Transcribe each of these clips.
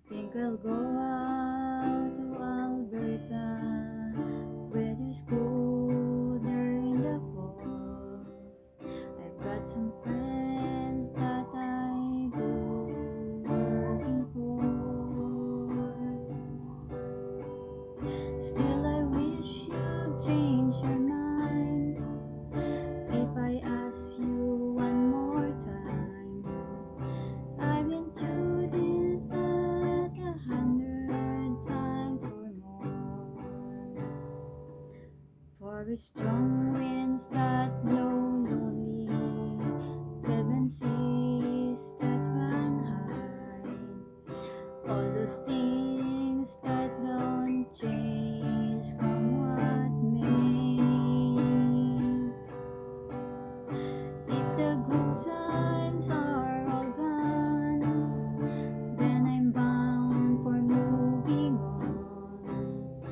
Think I'll go out to Alberta, where there's colder in the fall. I've got some friends that I go working for. Still, I wish you'd change your mind if I ask you one more time. I've been through this at 100 times or more. For with strong winds that blow lonely, heaven seas that run high, all those things that don't change, come what may. If the good times are all gone, then I'm bound for moving on.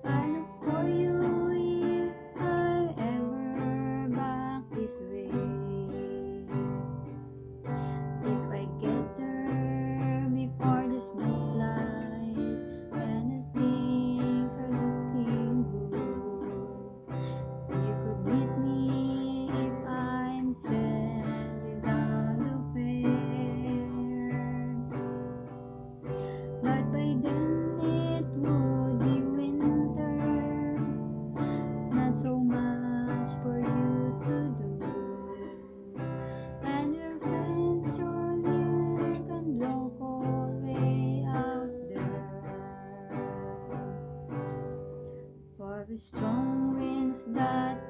I look for you if I ever back this way. If I get there before the snow flies and the things are looking good, you could meet me if I'm sailing down the fair. But by then it would be winter, not so much for you to do, and your friends surely can blow cold way out there. For the strong winds that